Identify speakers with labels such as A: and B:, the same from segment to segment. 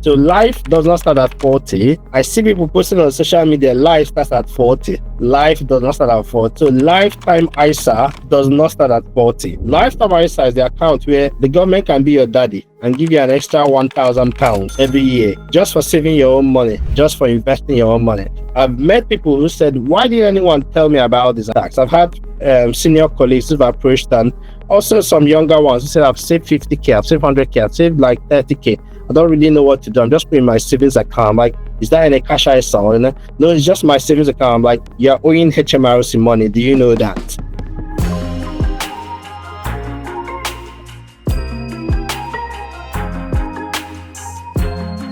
A: So life does not start at 40. I see people posting on social media, life starts at 40. Life does not start at 40. So lifetime ISA does not start at 40. Lifetime ISA is the account where the government can be your daddy and give you an extra £1,000 every year just for saving your own money, just for investing your own money. I've met people who said, why didn't anyone tell me about this tax? I've had senior colleagues who've approached, and also some younger ones who said, I've saved 50K, I've saved 100K, I've saved like 30K. I don't really know what to do. I'm just putting my savings account. I'm like, is that any cash ISA? No, it's just my savings account. I'm like, you're owing HMRC money. Do you know that?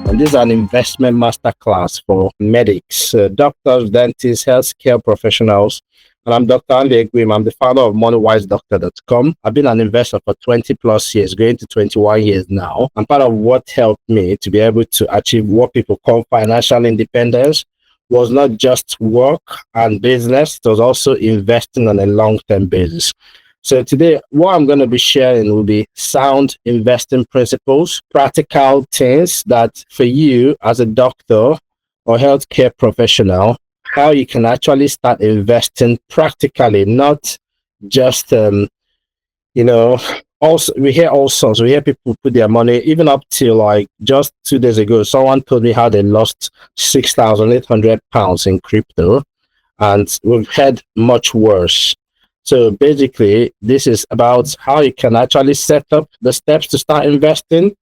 A: And this is an investment masterclass for medics, doctors, dentists, healthcare professionals. And I'm Dr. Egwim. I'm the founder of MoneyWiseDoctor.com. I've been an investor for 20 plus years, going to 21 years now. And part of what helped me to be able to achieve what people call financial independence was not just work and business, it was also investing on a long-term basis. So today, what I'm going to be sharing will be sound investing principles, practical things that for you as a doctor or healthcare professional, how you can actually start investing practically, not just, also we hear all sorts. We hear people put their money, even up till like just 2 days ago, someone told me how they lost £6,800 in crypto, and we've heard much worse. So basically, this is about how you can actually set up the steps to start investing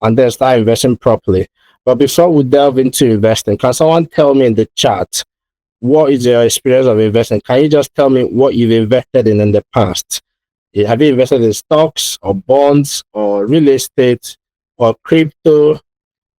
A: and then start investing properly. But before we delve into investing, can someone tell me in the chat, what is your experience of investing? Can you just tell me what you've invested in the past? Have you invested in stocks or bonds or real estate or crypto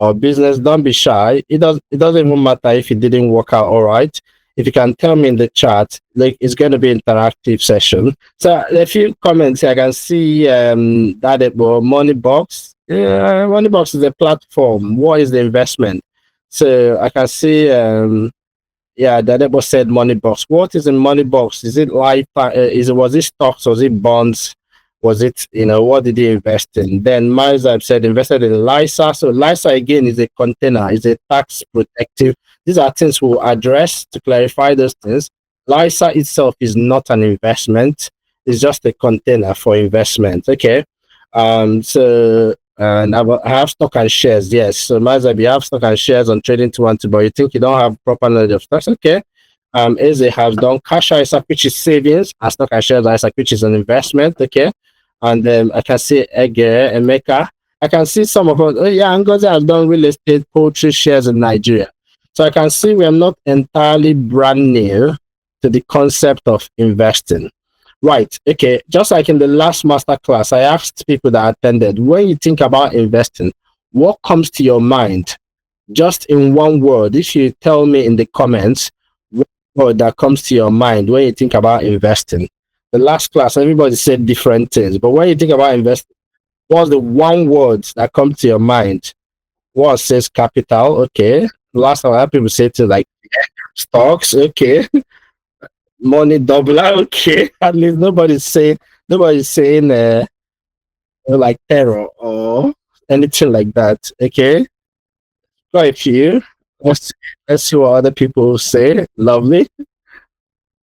A: or business? Don't be shy. It doesn't even matter if it didn't work out all right. If you can tell me in the chat, like, it's going to be an interactive session. So a few comments here. I can see that about Moneybox. Moneybox is a platform. What is the investment? So I can see that was said Moneybox. What is in Moneybox? Is it was it stocks? Was it bonds? Was it, what did he invest in? Then Marzab said invested in LISA. So LISA again is a container, is a tax protective. These are things we'll address to clarify those things. LISA itself is not an investment. It's just a container for investment. Okay. And I have stock and shares. Yes. So Marzab, you have stock and shares on Trading 212, but you think you don't have proper knowledge of stocks. Okay. Eze has done cash ISA, which is savings, and stock and shares ISA, which is an investment. Okay. And then I can see Emeka. I can see some of us. Oh yeah, Ngozi has done real estate, poultry shares in Nigeria. So I can see we are not entirely brand new to the concept of investing. Right. Okay. Just like in the last masterclass, I asked people that attended, when you think about investing, what comes to your mind? Just in one word, if you tell me in the comments, what word that comes to your mind when you think about investing. The last class, everybody said different things, but when you think about investing, what's the one word that comes to your mind? What says capital? Okay. Last time I had people say to like stocks. Okay. Money doubler. Okay. At least nobody's saying like terror or anything like that. Okay. Quite a few. Let's see what other people say. Lovely.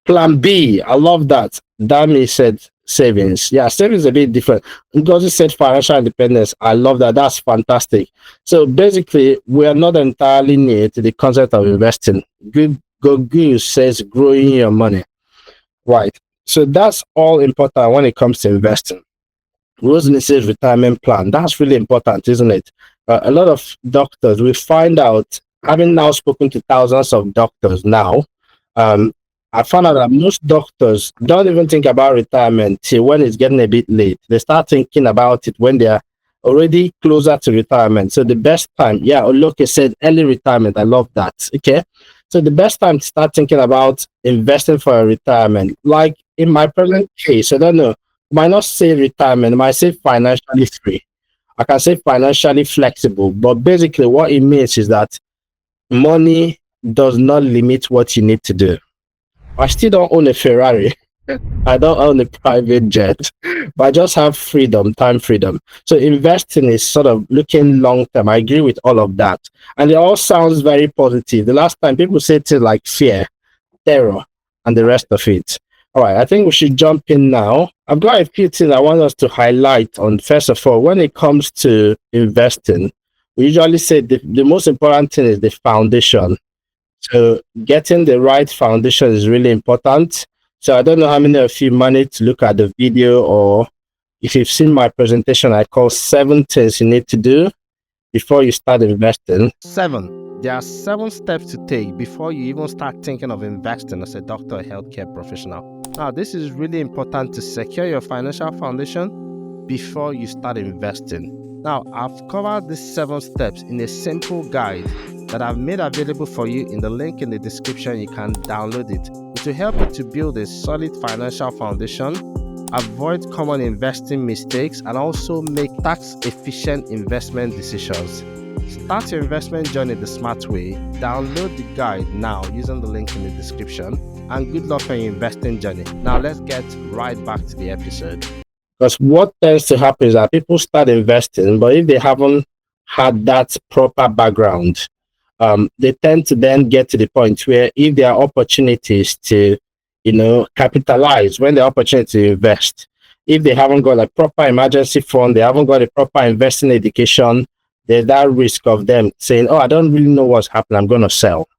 A: Plan B. I love that. Dami said savings. Yeah, savings is a bit different. Ngozi said financial independence. I love that. That's fantastic. So basically, we are not entirely new to the concept of investing. Gogu says growing your money. Right. So that's all important when it comes to investing. Rosalie says retirement plan. That's really important, isn't it? A lot of doctors, we find out, having now spoken to thousands of doctors now, I found out that most doctors don't even think about retirement till when it's getting a bit late. They start thinking about it when they're already closer to retirement. So the best time, Oloke said early retirement. I love that. Okay. So the best time to start thinking about investing for a retirement, like in my present case, I don't know, I might not say retirement, I might say financially free. I can say financially flexible, but basically what it means is that money does not limit what you need to do. I still don't own a Ferrari. I don't own a private jet, but I just have freedom, time freedom. So investing is sort of looking long term. I agree with all of that. And it all sounds very positive. The last time people say things like fear, terror, and the rest of it. All right, I think we should jump in now. I've got a few things I want us to highlight on. First of all, when it comes to investing, we usually say the most important thing is the foundation. So getting the right foundation is really important. So I don't know how many of you managed to look at the video, or if you've seen my presentation, I call 7 things you need to do before you start investing.
B: 7. There are 7 steps to take before you even start thinking of investing as a doctor or healthcare professional. Now, this is really important to secure your financial foundation before you start investing. Now, I've covered these 7 steps in a simple guide that I've made available for you in the link in the description. You can download it. It will help you to build a solid financial foundation, avoid common investing mistakes, and also make tax-efficient investment decisions. Start your investment journey the smart way. Download the guide now using the link in the description, and good luck on your investing journey. Now let's get right back to the episode.
A: Because what tends to happen is that people start investing, but if they haven't had that proper background, they tend to then get to the point where if there are opportunities to, capitalize, when the opportunity to invest, if they haven't got a proper emergency fund, they haven't got a proper investing education, there's that risk of them saying, "Oh, I don't really know what's happening, I'm going to sell."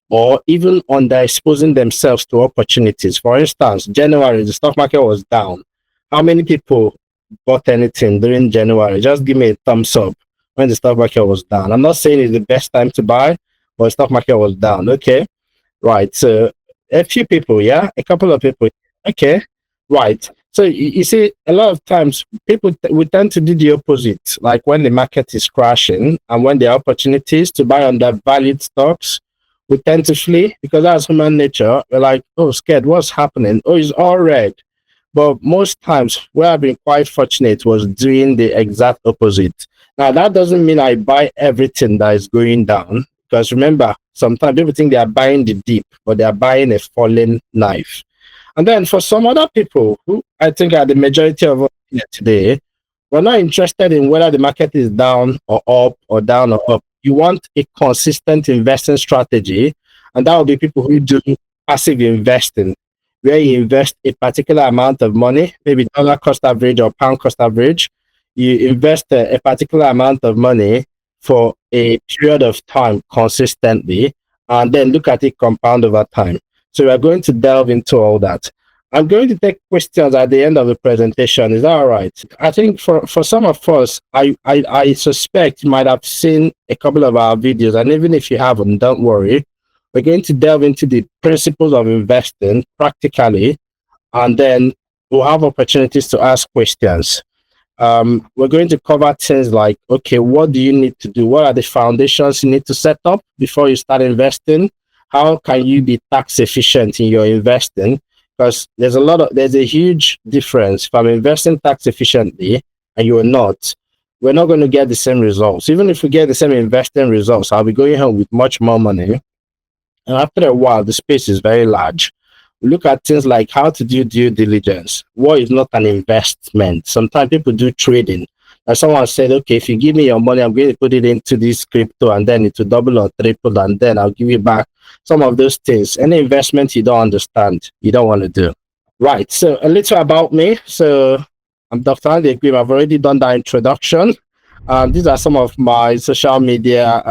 A: Or even underexposing themselves to opportunities. For instance, January, the stock market was down. How many people bought anything during January? Just give me a thumbs up when the stock market was down. I'm not saying it's the best time to buy, but the stock market was down. Okay. Right. So a few people, yeah, a couple of people. Okay. Right. So you see, a lot of times people we tend to do the opposite. Like when the market is crashing and when there are opportunities to buy undervalued stocks, we tend to flee because that's human nature. We're like, "Oh, scared. What's happening? Oh, it's all red." But most times, where I've been quite fortunate was doing the exact opposite. Now, that doesn't mean I buy everything that is going down. Because remember, sometimes people think they are buying the deep, but they are buying a falling knife. And then for some other people, who I think are the majority of us here today, we're not interested in whether the market is down or up or down or up. You want a consistent investing strategy, and that will be people who do passive investing, where you invest a particular amount of money, maybe dollar cost average or pound cost average. You invest a particular amount of money for a period of time consistently, and then look at it compound over time. So we are going to delve into all that. I'm going to take questions at the end of the presentation. Is that all right? I think for some of us, I suspect you might have seen a couple of our videos, and even if you haven't, don't worry. We're going to delve into the principles of investing practically, and then we'll have opportunities to ask questions. We're going to cover things like, okay, what do you need to do? What are the foundations you need to set up before you start investing? How can you be tax efficient in your investing? Because there's a huge difference. If I'm investing tax efficiently and you're not, we're not going to get the same results. Even if we get the same investing results, I'll be going home with much more money. And after a while, the space is very large. We look at things like how to do due diligence. What is not an investment? Sometimes people do trading. And someone said, okay, if you give me your money, I'm going to put it into this crypto and then it will double or triple and then I'll give you back some of those things. Any investment you don't understand, you don't want to do. Right. So a little about me. So I'm Dr. Egwim. I've already done that introduction. These are some of my social media.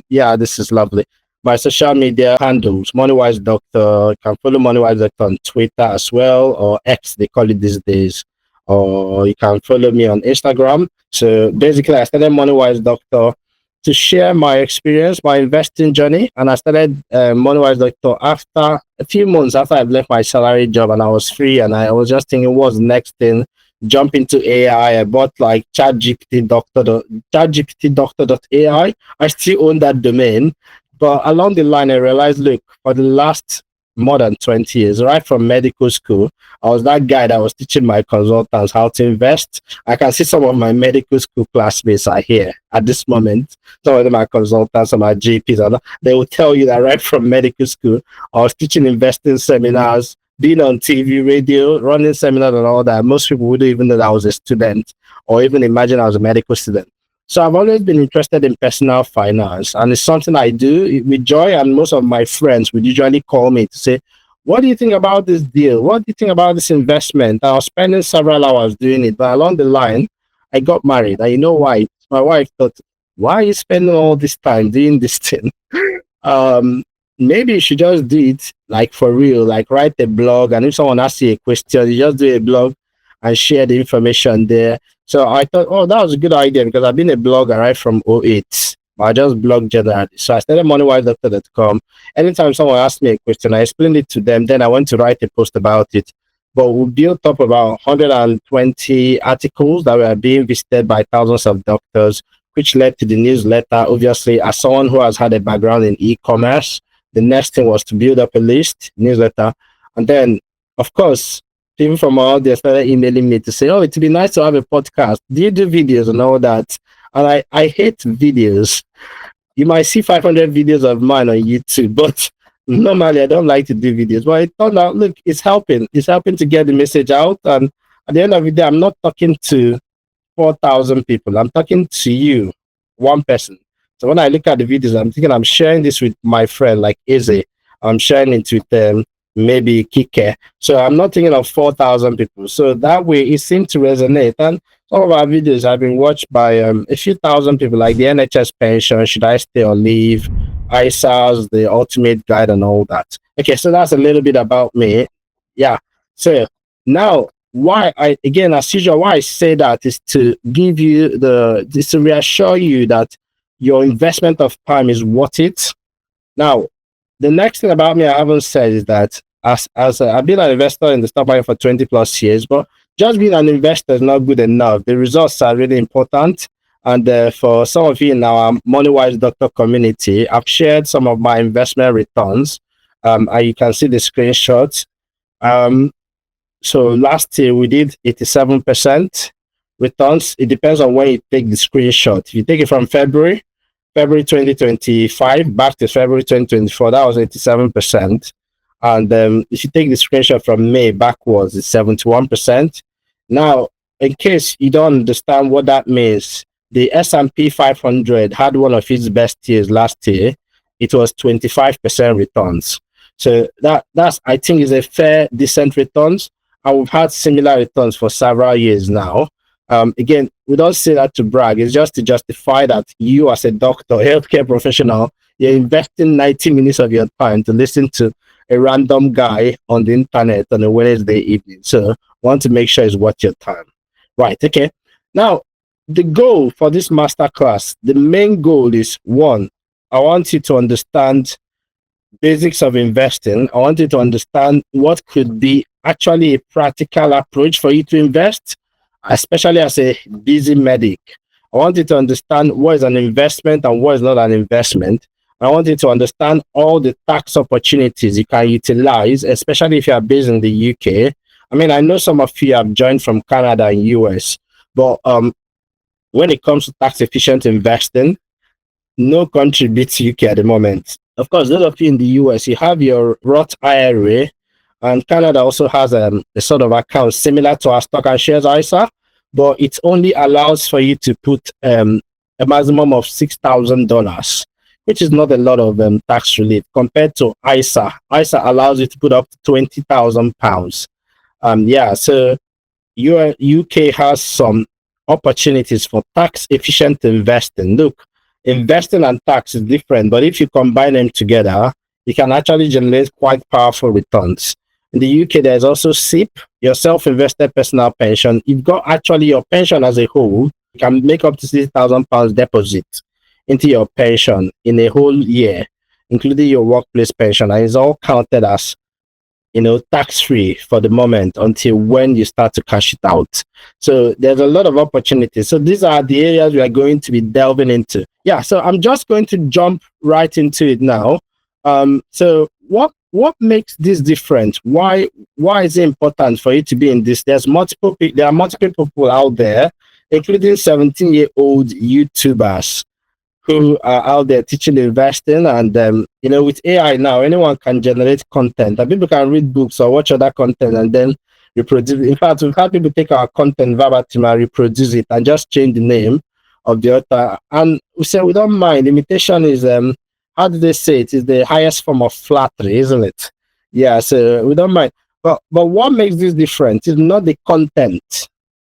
A: Yeah, this is lovely. My social media handles, MoneyWise Doctor. You can follow MoneyWise Doctor on Twitter as well, or X, they call it these days. Or you can follow me on Instagram. So basically, I started MoneyWise Doctor to share my experience, my investing journey. And I started MoneyWise Doctor after a few months after I've left my salary job and I was free. And I was just thinking, what's the next thing? Jump into AI. I bought like chatgptdoctor.ai. I still own that domain. But along the line, I realized, look, for the last more than 20 years, right from medical school, I was that guy that was teaching my consultants how to invest. I can see some of my medical school classmates are here at this moment. Some of them are consultants, some are GPs. They will tell you that right from medical school, I was teaching investing seminars, being on TV, radio, running seminars and all that. Most people wouldn't even know that I was a student or even imagine I was a medical student. So I've always been interested in personal finance, and it's something I do with joy. And most of my friends would usually call me to say, "What do you think about this deal? What do you think about this investment?" I was spending several hours doing it, but along the line, I got married. And you know why? My wife thought, "Why are you spending all this time doing this thing?" um, Maybe you should just do it like for real, like write a blog. And if someone asks you a question, you just do a blog and share the information there. So I thought, oh, that was a good idea because I've been a blogger right from '08. I just blog generally. So I started MoneyWiseDoctor.com. Anytime someone asked me a question, I explained it to them. Then I went to write a post about it. But we built up about 120 articles that were being visited by thousands of doctors, which led to the newsletter. Obviously, as someone who has had a background in e-commerce, the next thing was to build up a list, newsletter. And then, of course, people from all there started emailing me to say, oh, it'd be nice to have a podcast. Do you do videos and all that? And I hate videos. You might see 500 videos of mine on YouTube, but normally I don't like to do videos. But it turned out, look, it's helping. It's helping to get the message out. And at the end of the day, I'm not talking to 4,000 people. I'm talking to you, one person. So when I look at the videos, I'm thinking I'm sharing this with my friend like Izzy. I'm sharing it with maybe Kike. So I'm not thinking of 4,000 people. So that way it seemed to resonate. And some of our videos have been watched by a few thousand people, like the NHS Pension, Should I Stay or Leave, ISAs, the Ultimate Guide, and all that. Okay, so that's a little bit about me. Yeah. So now, why I again, as usual, why I say that is to give you is to reassure you that your investment of time is worth it. Now, the next thing about me I haven't said is that I've been an investor in the stock market for 20 plus years, but just being an investor is not good enough. The results are really important. And for some of you in our MoneyWise Doctor community, I've shared some of my investment returns. And you can see the screenshots. So last year we did 87% returns. It depends on when you take the screenshot. If you take it from February 2025 back to February 2024, that was 87%. And if you take the screenshot from May backwards, it's 71%. Now, in case you don't understand what that means, the S&P 500 had one of its best years last year. It was 25% returns. So that's I think is a fair, decent returns. And we've had similar returns for several years now. Again, we don't say that to brag. It's just to justify that you as a doctor, healthcare professional, you're investing 90 minutes of your time to listen to a random guy on the internet on a Wednesday evening. So want to make sure it's worth your time. Right, okay. Now, the goal for this masterclass, the main goal is one, I want you to understand basics of investing. I want you to understand what could be actually a practical approach for you to invest, especially as a busy medic. I want you to understand what is an investment and what is not an investment. I want you to understand all the tax opportunities you can utilize, especially if you are based in the UK. I mean, I know some of you have joined from Canada and US, but when it comes to tax efficient investing, no country beats UK at the moment. Of course, those of you in the US, you have your Roth IRA, and Canada also has a sort of account similar to our stock and shares ISA, but it only allows for you to put a maximum of $6,000, which is not a lot of tax relief compared to ISA. ISA allows you to put up to £20,000. Yeah, so your UK has some opportunities for tax efficient investing. Look, investing and tax is different, but if you combine them together, you can actually generate quite powerful returns. In the UK, there's also SIPP, your self-invested personal pension. You've got actually your pension as a whole. You can make up to £60,000 deposit into your pension in a whole year, including your workplace pension, and it's all counted as tax-free for the moment until when you start to cash it out. So there's a lot of opportunities. So these are the areas we are going to be delving into. Yeah, so I'm just going to jump right into it now. So what makes this different? Why is it important for you to be in this? There are multiple people out there, including 17-year-old YouTubers who are out there teaching investing. And with AI now, anyone can generate content, and people can read books or watch other content and then reproduce. In fact, we've had people take our content verbatim and reproduce it and just change the name of the author. And we say we don't mind. Imitation is how do they say it? Is the highest form of flattery, isn't it? Yeah, so we don't mind. But what makes this different is not the content.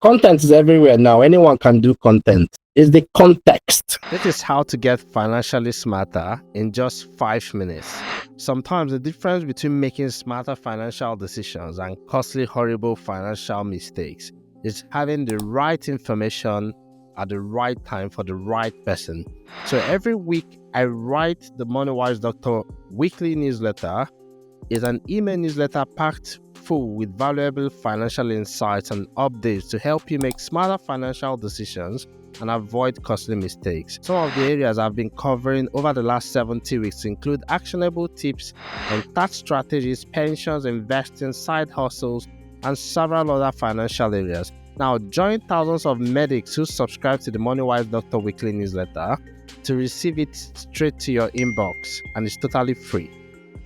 A: Content is everywhere now. Anyone can do content. It's the context.
B: This is how to get financially smarter in just 5 minutes. Sometimes the difference between making smarter financial decisions and costly, horrible financial mistakes is having the right information at the right time for the right person. So every week I write the MoneyWise Doctor weekly newsletter. It's an email newsletter packed full with valuable financial insights and updates to help you make smarter financial decisions and avoid costly mistakes. Some of the areas I've been covering over the last 70 weeks include actionable tips on tax strategies, pensions, investing, side hustles, and several other financial areas. Now, join thousands of medics who subscribe to the MoneyWise Doctor weekly newsletter to receive it straight to your inbox, and it's totally free.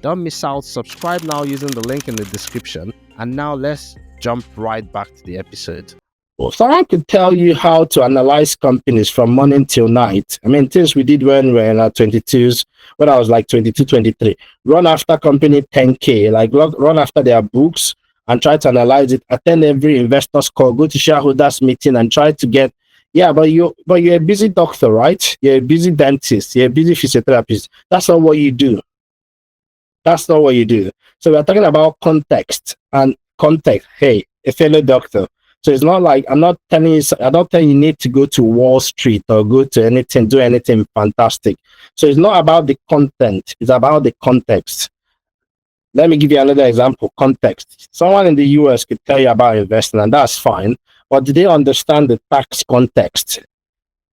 B: Don't miss out. Subscribe now using the link in the description. And now let's jump right back to the episode.
A: Well, someone could tell you how to analyze companies from morning till night. I mean, things we did when we were in our 22s, when I was like 22, 23. Run after company 10K, like run after their books and try to analyze it. Attend every investor's call, go to shareholders meeting and try to get, but you're a busy doctor, right? You're a busy dentist, you're a busy physiotherapist. That's not what you do. That's not what you do. So we're talking about context and context. Hey, a fellow doctor. So it's not like I'm not telling you need to go to Wall Street or go to anything, do anything fantastic. So it's not about the content, it's about the context. Let me give you another example. Context. Someone in the US could tell you about investing, and that's fine, but do they understand the tax context?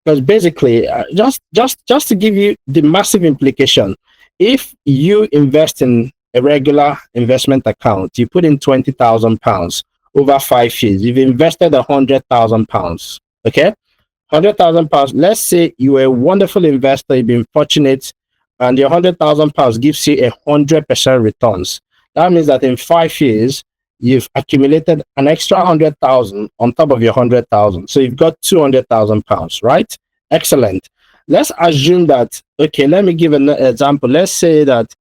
A: Because basically, just to give you the massive implication, if you invest in a regular investment account, you put in £20,000 over 5 years, you've invested £100,000. Okay, £100,000. Let's say you are a wonderful investor, you've been fortunate, and your £100,000 gives you 100% returns. That means that in 5 years, you've accumulated an extra 100,000 on top of your 100,000. So you've got £200,000, right? Excellent. Let's assume that, okay, let me give an example. Let's say that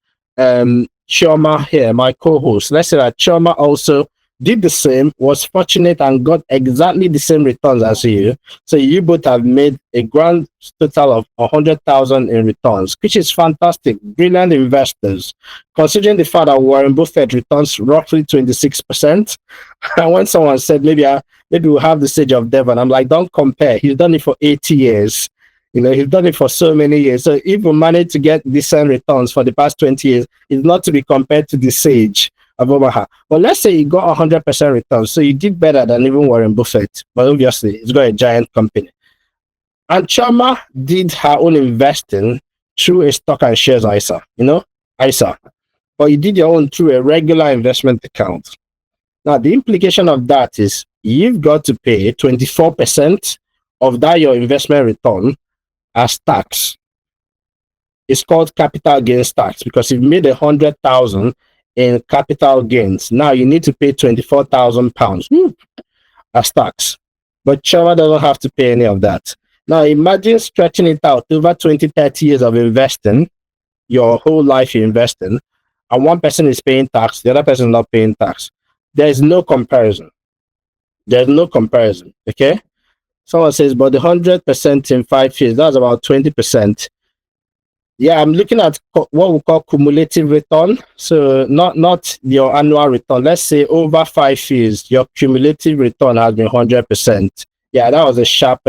A: Chioma here, my co-host, let's say that Chioma also did the same, was fortunate and got exactly the same returns as you. So you both have made a grand total of 100,000 in returns, which is fantastic. Brilliant investors, considering the fact that Warren Buffett returns roughly 26%. And when someone said maybe we'll have the stage of Devon, I'm like, don't compare. He's done it for 80 years. He's done it for so many years. So if we manage to get decent returns for the past 20 years, it's not to be compared to the sage of Omaha. But let's say you got 100% returns. So you did better than even Warren Buffett. But obviously, it's got a giant company. And Chama did her own investing through a stock and shares ISA, ISA. But you did your own through a regular investment account. Now, the implication of that is you've got to pay 24% of that your investment return as tax. It's called capital gains tax because you've made 100,000 in capital gains. Now you need to pay £24,000 as tax. But Chama doesn't have to pay any of that. Now imagine stretching it out over 20, 30 years of investing, your whole life you're investing, and one person is paying tax, the other person is not paying tax. There is no comparison. There's no comparison, okay? Someone says, but the 100% in 5 years, that's about 20%. Yeah, I'm looking at what we call cumulative return. So not your annual return. Let's say over 5 years, your cumulative return has been 100%. Yeah, that was a sharp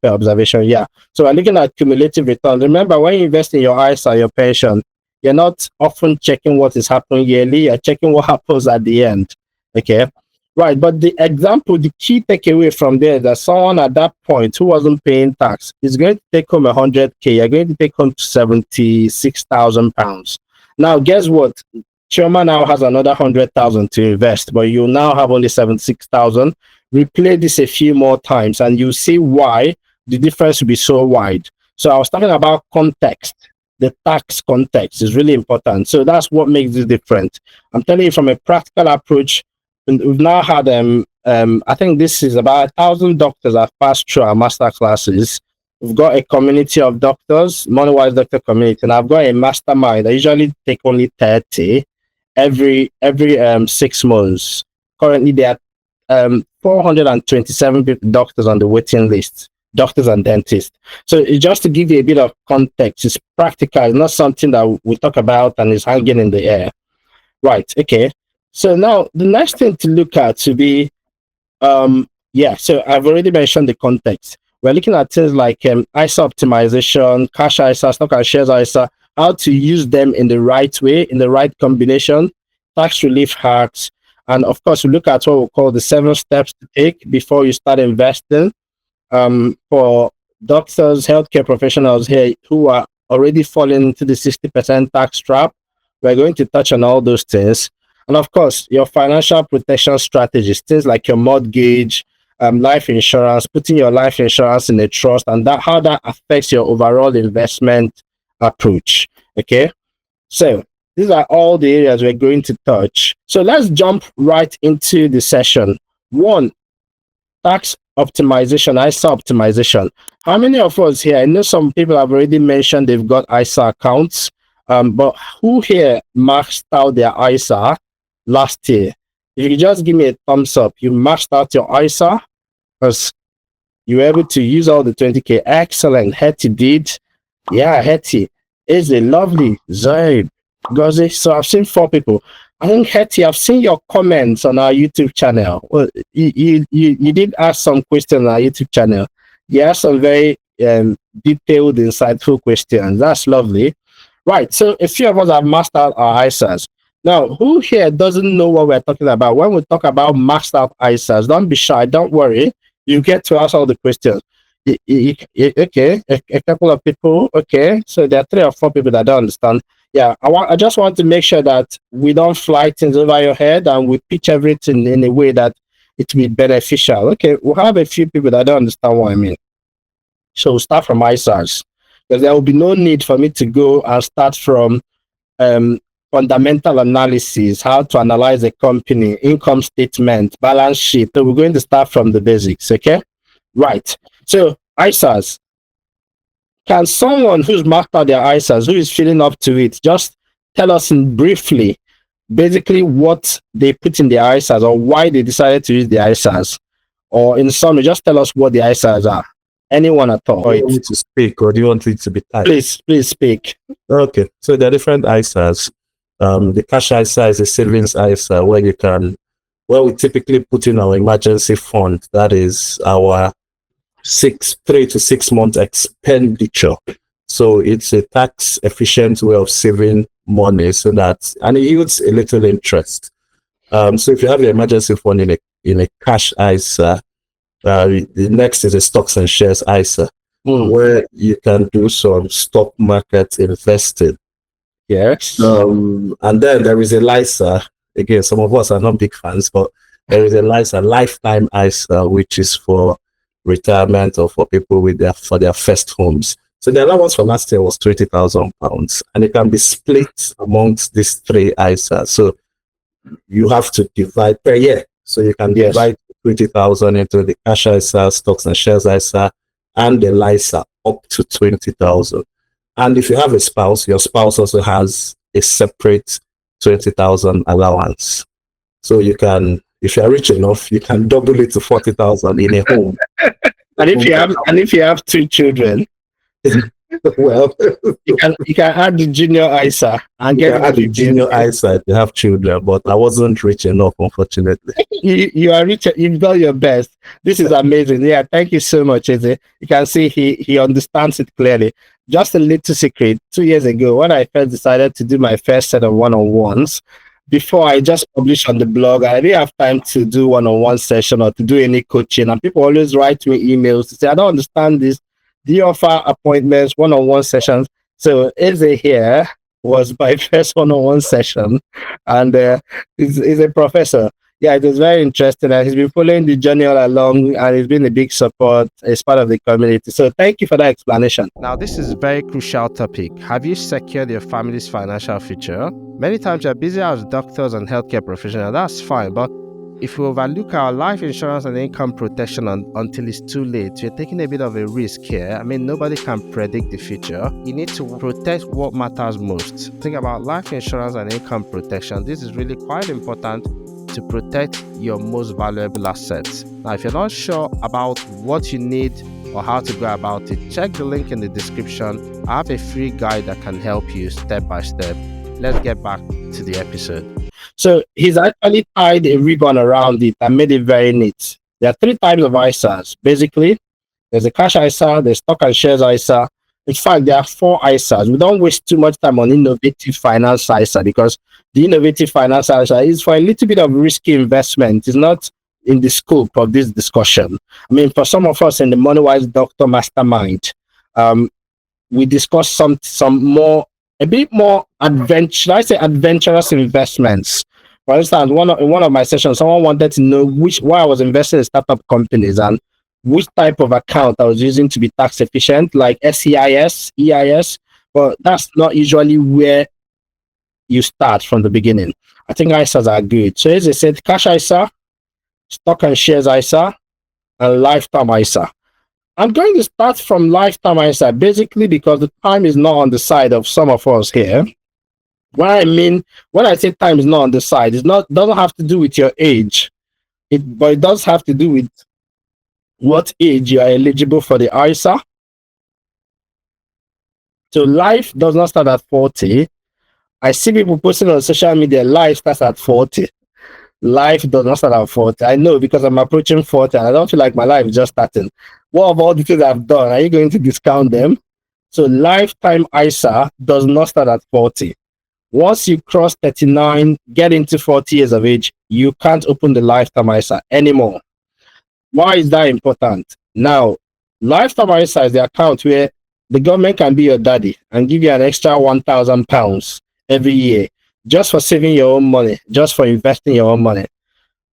A: observation. Yeah. So we're looking at cumulative return. Remember, when you invest in your ISA, your pension, you're not often checking what is happening yearly. You're checking what happens at the end. Okay. Right, but the example, the key takeaway from there is that someone at that point who wasn't paying tax is going to take home 100K. You're going to take home £76,000. Now, guess what? Chioma now has another 100,000 to invest, but you now have only 76,000. Replay this a few more times, and you see why the difference will be so wide. So I was talking about context. The tax context is really important. So that's what makes this different. I'm telling you from a practical approach. We've now had I think this is about 1,000 doctors that passed through our master classes. We've got a community of doctors, MoneyWise Doctor community, and I've got a mastermind. I usually take only 30 every 6 months. Currently, there are 427 doctors on the waiting list, doctors and dentists. So it's just to give you a bit of context. It's practical. It's not something that we talk about and is hanging in the air. Right. Okay. So now the next thing to look at to be so I've already mentioned the context. We're looking at things like ISA optimization, cash ISA, stock and shares ISA, how to use them in the right way, in the right combination, tax relief hacks, and of course, we look at what we call the 7 steps to take before you start investing. For doctors, healthcare professionals here who are already falling into the 60% tax trap, we're going to touch on all those things. And of course, your financial protection strategies, things like your mortgage, life insurance, putting your life insurance in a trust, and that how that affects your overall investment approach. Okay, so these are all the areas we're going to touch. So let's jump right into the session. 1, tax optimization, ISA optimization. How many of us here? I know some people have already mentioned they've got ISA accounts, but who here maxed out their ISA last year? If you just give me a thumbs up, you maxed out your ISA because you were able to use all the 20K. Excellent. Hetty did. Yeah, Hetty is a lovely Zaid. Gozi. So I've seen 4 people. I think Hetty, I've seen your comments on our YouTube channel. Well, you did ask some questions on our YouTube channel. You asked some very detailed, insightful questions. That's lovely. Right. So a few of us have mastered our ISAs. Now, who here doesn't know what we're talking about? When we talk about maxed out ISAs, don't be shy. Don't worry. You get to ask all the questions. Okay, a couple of people. Okay, so there are 3 or 4 people that don't understand. Yeah, I just want to make sure that we don't fly things over your head and we pitch everything in a way that it will be beneficial. Okay, we'll have a few people that don't understand what I mean. So we'll start from ISAs because there will be no need for me to go and start from fundamental analysis, how to analyze a company, income statement, balance sheet. So we're going to start from the basics, okay? Right. So ISAs. Can someone who's marked out their ISAs, who is feeling up to it, just tell us in briefly, basically what they put in their ISAs or why they decided to use the ISAs? Or in summary, just tell us what the ISAs are. Anyone at all?
C: Do you want me to speak or do you want it to be typed?
A: Please speak.
C: Okay, so there are different ISAs. The cash ISA is a savings ISA where we typically put in our emergency fund. That is our 3 to 6 month expenditure. So it's a tax efficient way of saving money and it yields a little interest. So if you have your emergency fund in a cash ISA, the next is a stocks and shares ISA, where you can do some stock market investing.
A: Yes.
C: And then there is a LISA. Again, some of us are not big fans, but there is a LISA, lifetime ISA, which is for retirement or for people for their first homes. So the allowance for last year was £20,000, and it can be split amongst these 3 ISAs. So you have to divide per year. So you can divide 20,000 into the cash ISA, stocks and shares ISA, and the LISA up to 20,000. And if you have a spouse, your spouse also has a separate 20,000 allowance. So you can, if you're rich enough, you can double it to 40,000 in a home.
A: And if you have 2 children,
C: well,
A: you can add the junior ISA and get
C: add the junior ISA if you have children. But I wasn't rich enough, unfortunately.
A: You are rich. You've done your best. This is amazing. Yeah, thank you so much, Eze. You can see he understands it clearly. Just a little secret. 2 years ago, when I first decided to do my first set of one-on-ones, before I just published on the blog, I didn't have time to do one-on-one session or to do any coaching. And people always write me emails to say, I don't understand this. Do you offer appointments, one-on-one sessions? So Eze here was my first one-on-one session, and he's a professor. Yeah, it was very interesting. And he's been following the journey all along, and he's been a big support as part of the community. So thank you for that explanation.
B: Now, this is a very crucial topic. Have you secured your family's financial future? Many times you're busy as doctors and healthcare professionals. That's fine, but if we overlook our life insurance and income protection until it's too late, you're taking a bit of a risk here. I mean, nobody can predict the future. You need to protect what matters most. Think about life insurance and income protection. This is really quite important to protect your most valuable assets. Now, if you're not sure about what you need or how to go about it, check the link in the description. I have a free guide that can help you step by step. Let's get back to the episode.
A: So he's actually tied a ribbon around it and made it very neat. There are 3 types of ISAs. Basically, there's a cash ISA, there's stock and shares ISA. In fact, there are 4 ISAs. We don't waste too much time on innovative finance ISA because the innovative finance ISA is for a little bit of risky investment. It's not in the scope of this discussion. I mean, for some of us in the MoneyWise Doctor Mastermind, we discuss some more, a bit more adventurous investments. For instance, in one of my sessions, someone wanted to know why I was investing in startup companies and which type of account I was using to be tax efficient, like SEIS, EIS, but that's not usually where you start from the beginning. I think ISAs are good. So as I said, cash ISA, stock and shares ISA, and lifetime ISA. I'm going to start from lifetime ISA basically because the time is not on the side of some of us here. What I mean when I say time is not on the side, doesn't have to do with your age, but it does have to do with what age you are eligible for the ISA. So life does not start at 40. I see people posting on social media, life starts at 40. Life does not start at 40. I know because I'm approaching 40 and I don't feel like my life is just starting. What of all the things I've done? Are you going to discount them? So lifetime ISA does not start at 40. Once you cross 39, get into 40 years of age, you can't open the lifetime ISA anymore. Why is that important? Now, lifetime ISA is the account where the government can be your daddy and give you an extra £1,000 every year just for saving your own money, just for investing your own money.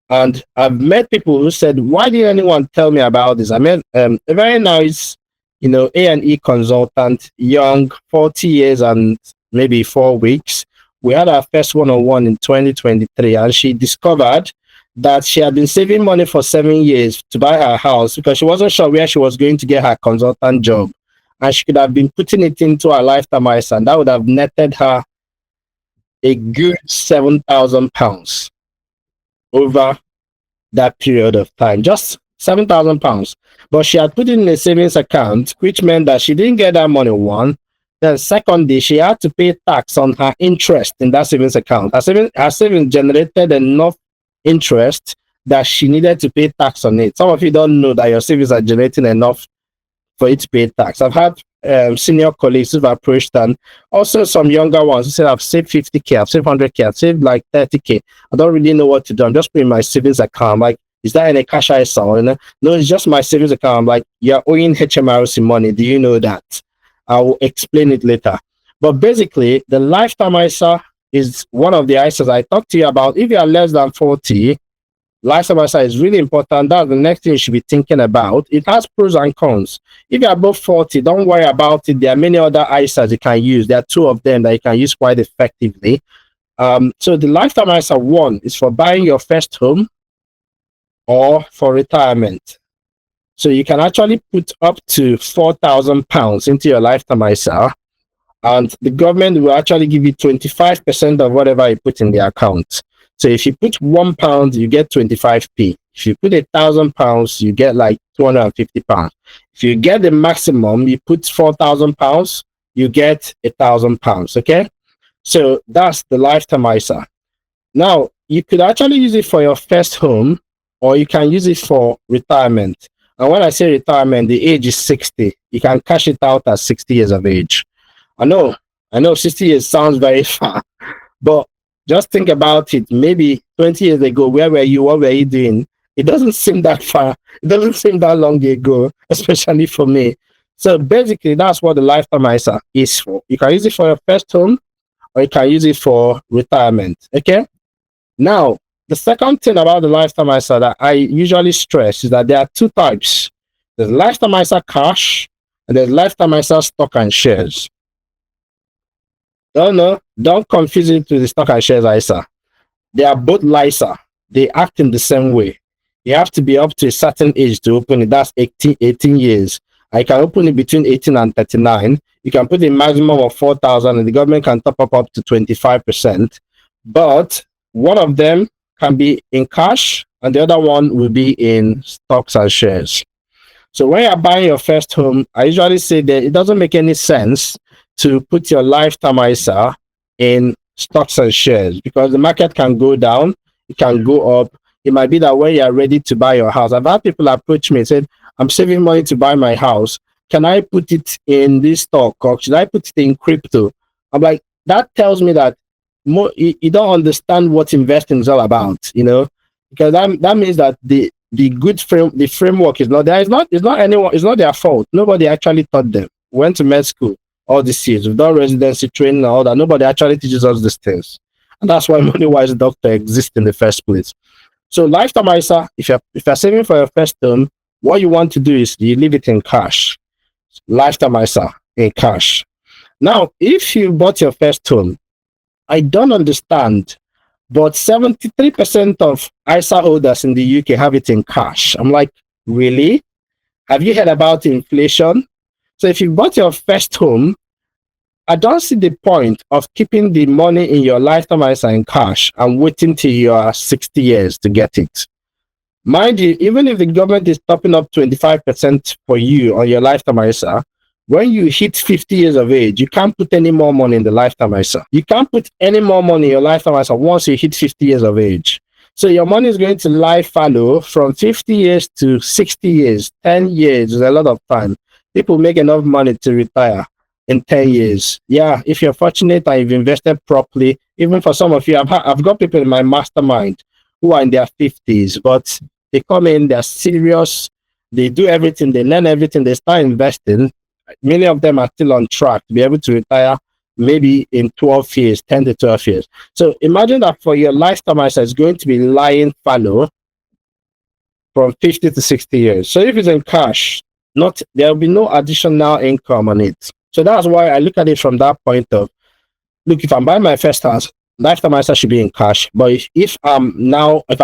A: And I've met people who said, why didn't anyone tell me about this? I met a very nice, A&E consultant, young, 40 years and maybe 4 weeks. We had our first one-on-one in 2023, and she discovered that she had been saving money for 7 years to buy her house because she wasn't sure where she was going to get her consultant job. And she could have been putting it into her lifetime ISA, and that would have netted her a good £7,000 over that period of time. Just £7,000. But she had put it in a savings account, which meant that she didn't get that money, one. Then secondly, she had to pay tax on her interest in that savings account. Her savings generated enough interest that she needed to pay tax on it. Some of you don't know that your savings are generating enough for it to pay tax. I've had senior colleagues who've approached, and also some younger ones who said, I've saved 50K, I've saved 100K, I've saved like 30K. I don't really know what to do. I'm just putting my savings account. I'm like, is that any cash ISA? No, it's just my savings account. I'm like, you're owing HMRC money. Do you know that? I will explain it later. But basically, the lifetime ISA is one of the ISAs I talked to you about. If you are less than 40, lifetime ISA is really important. That's the next thing you should be thinking about. It has pros and cons. If you're above 40, don't worry about it. There are many other ISAs you can use. There are 2 of them that you can use quite effectively. So the lifetime ISA one is for buying your first home or for retirement. So you can actually put up to £4,000 into your lifetime ISA, and the government will actually give you 25% of whatever you put in the account. So if you put £1, you get 25p. If you put £1,000, you get like £250. If you get the maximum, you put £4,000, you get £1,000. Okay, so that's the lifetime ISA. Now you could actually use it for your first home, or you can use it for retirement. And when I say retirement, the age is 60. You can cash it out at 60 years of age. I know 60 years sounds very far, but just think about it. Maybe 20 years ago, where were you? What were you doing? It doesn't seem that far. It doesn't seem that long ago, especially for me. So basically, that's what the lifetime ISA is for. You can use it for your first home, or you can use it for retirement. Okay? Now, the second thing about the lifetime ISA that I usually stress is that there are two types. There's lifetime ISA cash and there's lifetime ISA stock and shares. Don't confuse it with the stock and shares ISA. They are both LISA. They act in the same way. You have to be up to a certain age to open it. That's 18 years. I can open it between 18 and 39. You can put a maximum of 4,000 and the government can top up to 25%. But one of them can be in cash and the other one will be in stocks and shares. So when you're buying your first home, I usually say that it doesn't make any sense to put your lifetime ISA in stocks and shares because the market can go down, it can go up. It might be that when you're ready to buy your house, I've had people approach me and said, I'm saving money to buy my house. Can I put it in this stock or should I put it in crypto? I'm like, that tells me that you don't understand what investing is all about, because that means that the framework is not there. It's not their fault. Nobody actually taught them. Went to med school all these years. We've done residency training and all that. Nobody actually teaches us these things. And that's why MoneyWise Doctor exists in the first place. So lifetime ISA, if you're saving for your first term, what you want to do is you leave it in cash. Lifetime ISA in cash. Now, if you bought your first home, I don't understand, but 73% of ISA holders in the UK have it in cash. I'm like, really? Have you heard about inflation? So if you bought your first home, I don't see the point of keeping the money in your lifetime ISA in cash and waiting till you are 60 years to get it. Mind you, even if the government is topping up 25% for you on your lifetime ISA, when you hit 50 years of age, you can't put any more money in the lifetime ISA. You can't put any more money in your lifetime ISA once you hit 50 years of age. So your money is going to lie fallow from 50 years to 60 years. 10 years is a lot of time. People make enough money to retire in 10 years. Yeah, if you're fortunate and you've invested properly, even for some of you, I've got people in my mastermind who are in their 50s, but they come in, they're serious, they do everything, they learn everything, they start investing. Many of them are still on track to be able to retire maybe in 12 years, 10 to 12 years. So imagine that for your lifetime ISA, it's going to be lying fallow from 50 to 60 years. So if it's in cash, there will be no additional income on it. So that's why I look at it from that point of, look, if I'm buying my first house, lifetime ISA should be in cash. But if I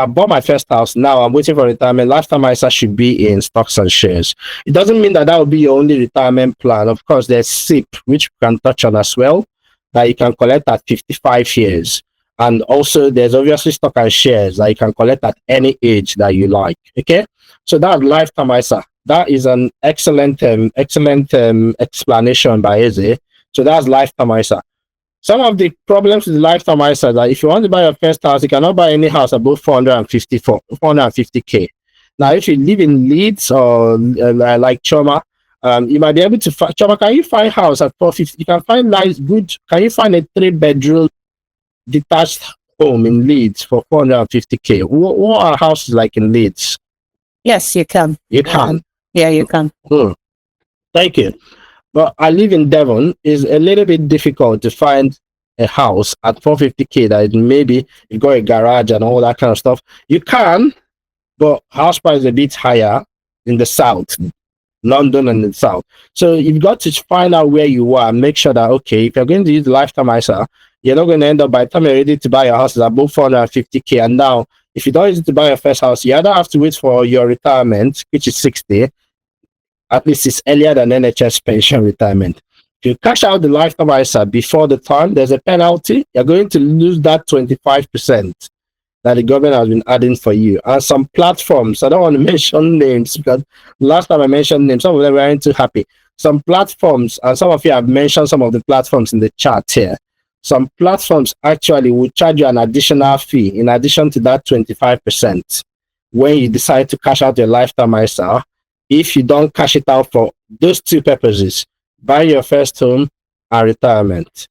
A: bought my first house, now I'm waiting for retirement, lifetime ISA should be in stocks and shares. It doesn't mean that will be your only retirement plan. Of course, there's SIPP, which we can touch on as well, that you can collect at 55 years. And also there's obviously stock and shares that you can collect at any age that you like. Okay. So that's lifetime ISA. That is an excellent explanation by Eze. So that's lifetime ISA. Some of the problems with the lifetime ISA is that if you want to buy your first house, you cannot buy any house above 450K. Now, if you live in Leeds or like Choma, you might be able to find, Choma, can you find house at 450? You can find can you find a 3-bedroom detached home in Leeds for 450K? What are houses like in Leeds?
D: Yes, you can.
A: You can?
D: Yeah, you can.
A: Thank you. But I live in Devon. It's a little bit difficult to find a house at 450K that maybe you got a garage and all that kind of stuff. You can, but house price is a bit higher in the south, London and the south. So you've got to find out where you are and make sure that, okay, if you're going to use the lifetime ISA, you're not going to end up by the time you're ready to buy your house is above 450K. And now, if you don't use it to buy your first house, you either have to wait for your retirement, which is 60. At least it's earlier than NHS pension retirement. If you cash out the lifetime ISA before the time, there's a penalty. You're going to lose that 25% that the government has been adding for you. And some platforms, I don't want to mention names because last time I mentioned names, some of them weren't too happy. Some platforms, and some of you have mentioned some of the platforms in the chat here. Some platforms actually will charge you an additional fee in addition to that 25% when you decide to cash out your lifetime ISA. If you don't cash it out for those two purposes, buy your first home and retirement.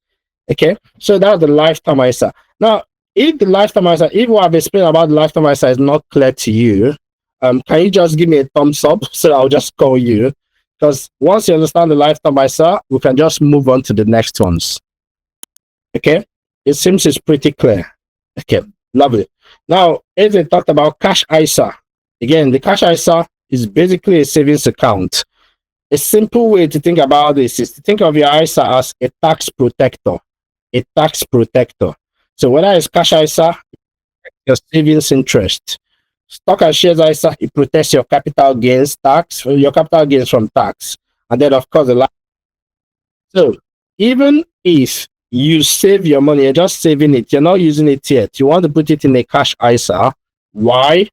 A: Okay, so that's the lifetime ISA. Now, if the lifetime ISA, if what I've explained about the lifetime ISA is not clear to you, can you just give me a thumbs up so I'll just call you? Because once you understand the lifetime ISA, we can just move on to the next ones. Okay, it seems it's pretty clear. Okay, lovely. Now, as they talked about cash ISA, again, the cash ISA is basically a savings account. A simple way to think about this is to think of your ISA as a tax protector. A tax protector. So whether it's cash ISA, your savings interest. Stock and shares ISA, it protects your capital gains tax, your capital gains from tax. And then of course so even if you save your money, you're just saving it, you're not using it yet. You want to put it in a cash ISA. Why?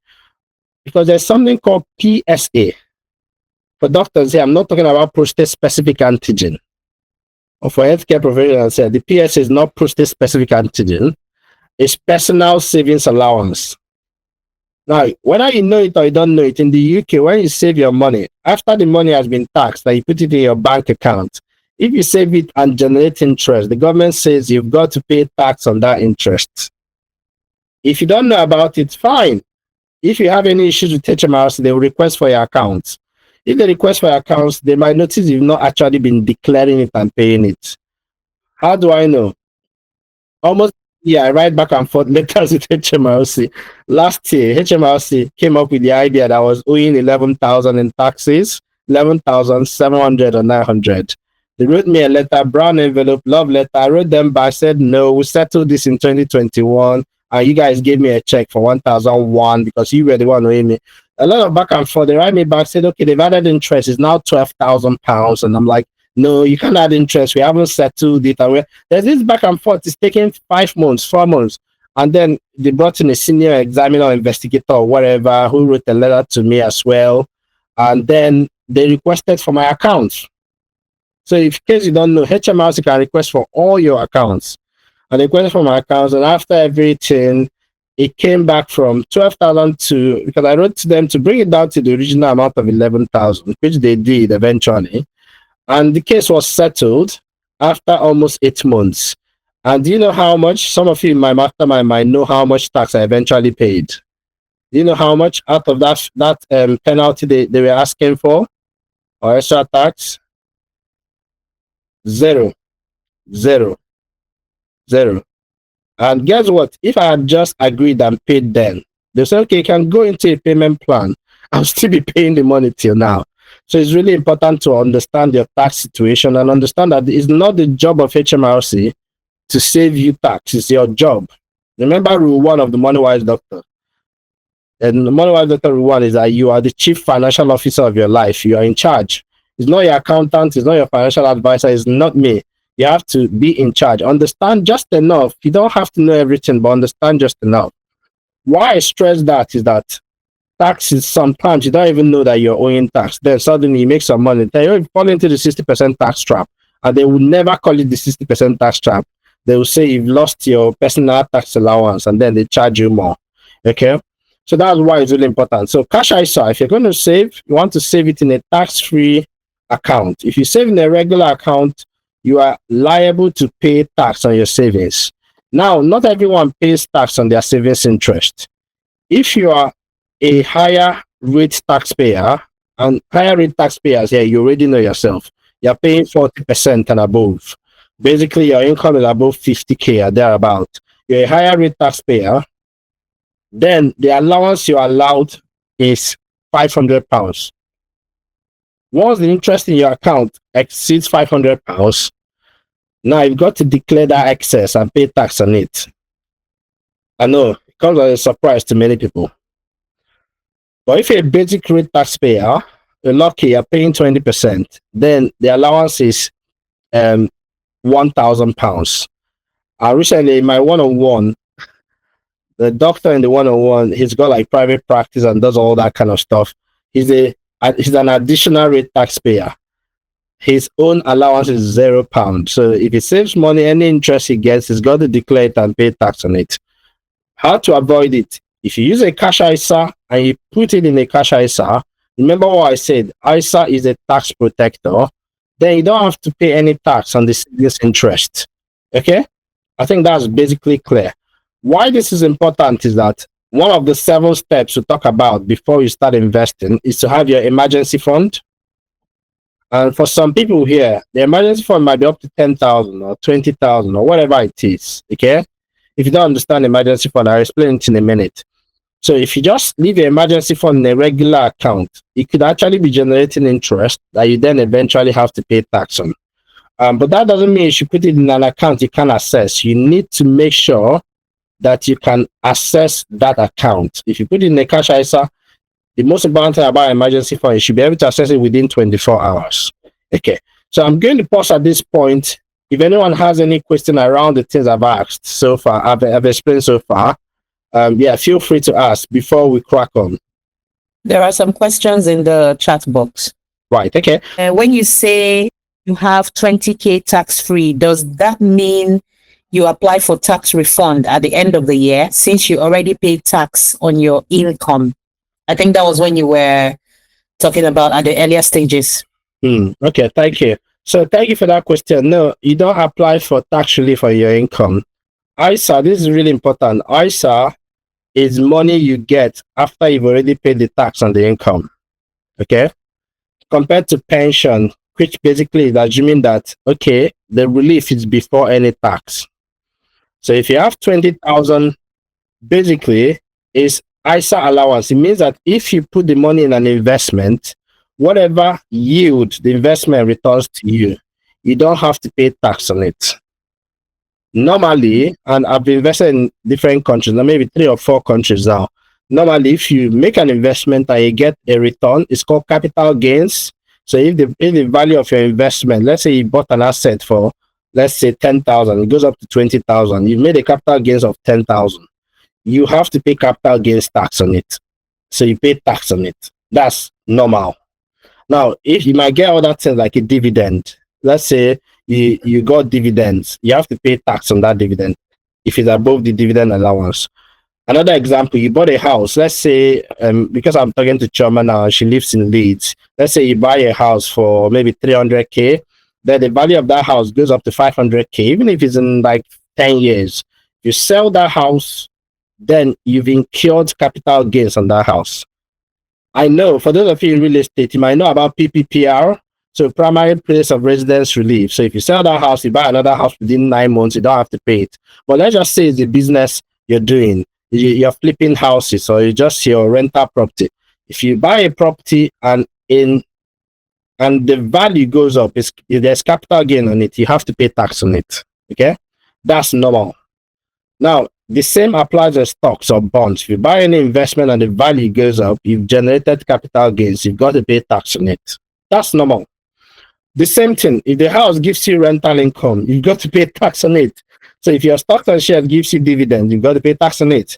A: Because there's something called PSA. For doctors here, I'm not talking about prostate specific antigen. Or for healthcare professionals here, the PSA is not prostate specific antigen. It's personal savings allowance. Now, whether you know it or you don't know it, in the UK, when you save your money, after the money has been taxed and you put it in your bank account, if you save it and generate interest, the government says you've got to pay tax on that interest. If you don't know about it, fine. If you have any issues with HMRC, they will request for your accounts. If they request for your accounts, they might notice you've not actually been declaring it and paying it. How do I know? Almost, yeah, I write back and forth letters with HMRC. Last year, HMRC came up with the idea that I was owing 11,000 in taxes, 11,700 or 900. They wrote me a letter, brown envelope, love letter. I wrote them back, said, no, we settled this in 2021. And you guys gave me a check for 1,001 because you were the one owing me. A lot of back and forth. They write me back, said, okay, they've added interest. It's now £12,000. And I'm like, no, you can't add interest. We haven't settled it. And there's this back and forth. It's taking 5 months, 4 months. And then they brought in a senior examiner or investigator or whatever who wrote a letter to me as well. And then they requested for my accounts. So in case you don't know, HMRC can request for all your accounts. And they requested for my accounts. And after everything, it came back from 12,000 to, because I wrote to them to bring it down to the original amount of 11,000, which they did eventually. And the case was settled after almost 8 months. And do you know how much? Some of you in my mastermind might know how much tax I eventually paid. Do you know how much out of that penalty they were asking for? Or extra tax? Zero. And guess what? If I had just agreed and paid then, they say, okay, you can go into a payment plan. I'll still be paying the money till now. So it's really important to understand your tax situation and understand that it's not the job of HMRC to save you tax. It's your job. Remember rule 1 of the MoneyWise Doctor. And the MoneyWise Doctor rule 1 is that you are the chief financial officer of your life. You are in charge. It's not your accountant. It's not your financial advisor. It's not me. You have to be in charge. Understand just enough. You don't have to know everything, but understand just enough. Why I stress that is that taxes, sometimes you don't even know that you're owing tax. Then suddenly you make some money. Then you fall into the 60% tax trap. And they will never call it the 60% tax trap. They will say you've lost your personal tax allowance and then they charge you more. Okay? So that's why it's really important. So cash ISA, if you're going to save, you want to save it in a tax-free account. If you save in a regular account, you are liable to pay tax on your savings. Now, not everyone pays tax on their savings interest. If you are a higher rate taxpayer, and higher rate taxpayers here, you already know yourself, you're paying 40% and above. Basically, your income is above 50K or thereabout. You're a higher rate taxpayer, then the allowance you're allowed is £500. Once the interest in your account exceeds £500, now you've got to declare that excess and pay tax on it. I know, it comes as a surprise to many people. But if you're a basic rate taxpayer, you're lucky, you're paying 20%, then the allowance is £1,000. Recently, in my one-on-one, the doctor in the one-on-one, he's got like private practice and does all that kind of stuff. He's an additional rate taxpayer. His own allowance is £0. So if he saves money, any interest he gets, he's got to declare it and pay tax on it. How to avoid it? If you use a cash ISA and you put it in a cash ISA, remember what I said, ISA is a tax protector, then you don't have to pay any tax on the savings interest. Okay? I think that's basically clear. Why this is important is that one of the 7 steps to talk about before you start investing is to have your emergency fund. And for some people here, the emergency fund might be up to 10,000 or 20,000 or whatever it is. Okay? If you don't understand emergency fund, I'll explain it in a minute. So if you just leave your emergency fund in a regular account, it could actually be generating interest that you then eventually have to pay tax on. But that doesn't mean you should put it in an account you can access. You need to make sure that you can access that account. If you put it in a cash ISA, the most important thing about emergency fund, you should be able to access it within 24 hours. Okay, so I'm going to pause at this point. If anyone has any question around the things I've asked so far, I've explained so far, yeah, feel free to ask before we crack on.
D: There are some questions in the chat box.
A: Right, okay.
D: When you say you have 20K tax free, does that mean you apply for tax refund at the end of the year since you already paid tax on your income? I think that was when you were talking about at the earlier stages.
A: Okay, thank you. So thank you for that question. No, you don't apply for tax relief on your income. ISA, this is really important. ISA is money you get after you've already paid the tax on the income. Okay? Compared to pension, which basically is assuming that, okay, the relief is before any tax. So if you have 20,000, basically is ISA allowance. It means that if you put the money in an investment, whatever yield the investment returns to you, you don't have to pay tax on it. Normally, and I've invested in different countries, now maybe 3 or 4 countries now. Normally, if you make an investment and you get a return, it's called capital gains. So if the value of your investment, let's say you bought an asset for, let's say 10,000, it goes up to 20,000. You've made a capital gains of 10,000. You have to pay capital gains tax on it. So you pay tax on it. That's normal. Now, if you might get other things like a dividend, let's say you got dividends, you have to pay tax on that dividend if it's above the dividend allowance. Another example, you bought a house. Let's say, because I'm talking to Choma now, she lives in Leeds. Let's say you buy a house for maybe 300K, then the value of that house goes up to 500K, even if it's in like 10 years. You sell that house, then you've incurred capital gains on that house. I know for those of you in real estate, you might know about PPPR, so primary place of residence relief. So if you sell that house, you buy another house within 9 months, you don't have to pay it. But let's just say it's a business you're doing. You're flipping houses or you just your rental property. If you buy a property and the value goes up, if there's capital gain on it, you have to pay tax on it. Okay, that's normal. Now, the same applies to stocks or bonds. If you buy any investment and the value goes up, you've generated capital gains, you've got to pay tax on it. That's normal. The same thing, if the house gives you rental income, you've got to pay tax on it. So if your stocks and shares gives you dividends, you've got to pay tax on it.